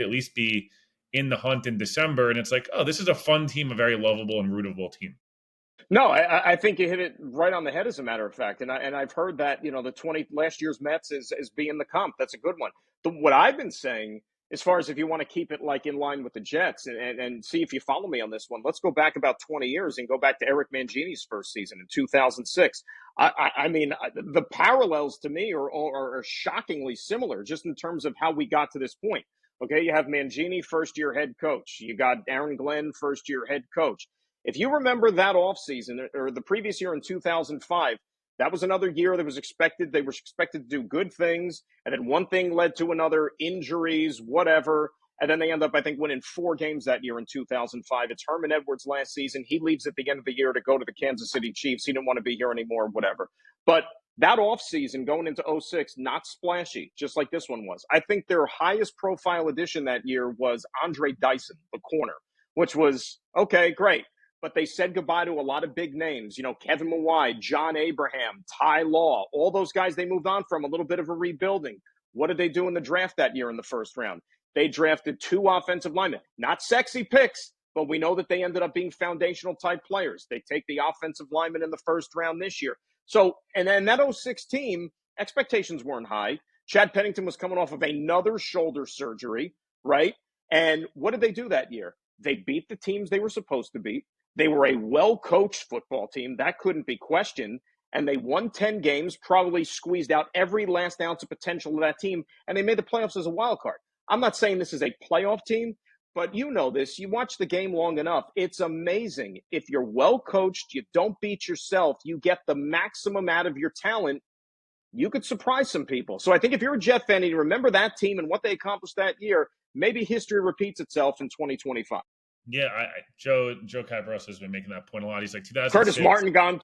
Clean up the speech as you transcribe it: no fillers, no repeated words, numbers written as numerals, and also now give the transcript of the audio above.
at least be in the hunt in December. And it's like, oh, this is a fun team, a very lovable and rootable team. No, I think you hit it right on the head, as a matter of fact. And I've heard that, the last year's Mets is being the comp. That's a good one. What I've been saying, as far as if you want to keep it like in line with the Jets and see if you follow me on this one, let's go back about 20 years and go back to Eric Mangini's first season in 2006. I mean, the parallels to me are shockingly similar just in terms of how we got to this point. Okay, you have Mangini, first-year head coach. You got Aaron Glenn, first-year head coach. If you remember that offseason or the previous year in 2005, that was another year that was expected. They were expected to do good things. And then one thing led to another, injuries, whatever. And then they end up, I think, winning 4 games that year in 2005. It's Herman Edwards last season. He leaves at the end of the year to go to the Kansas City Chiefs. He didn't want to be here anymore, whatever. But that offseason going into 06, not splashy, just like this one was. I think their highest profile addition that year was Andre Dyson, the corner, which was, okay, great. But they said goodbye to a lot of big names, Kevin Mawai, John Abraham, Ty Law, all those guys they moved on from, a little bit of a rebuilding. What did they do in the draft that year in the first round? They drafted 2 offensive linemen, not sexy picks, but we know that they ended up being foundational type players. They take the offensive lineman in the first round this year. So, and then that 06 team, expectations weren't high. Chad Pennington was coming off of another shoulder surgery, right? And what did they do that year? They beat the teams they were supposed to beat. They were a well-coached football team. That couldn't be questioned. And they won 10 games, probably squeezed out every last ounce of potential of that team, and they made the playoffs as a wild card. I'm not saying this is a playoff team, but you know this. You watch the game long enough. It's amazing. If you're well-coached, you don't beat yourself, you get the maximum out of your talent, you could surprise some people. So I think if you're a Jet fan and you remember that team and what they accomplished that year, maybe history repeats itself in 2025. Yeah, Joe Caparosa has been making that point a lot. He's like 2006. Curtis Martin gone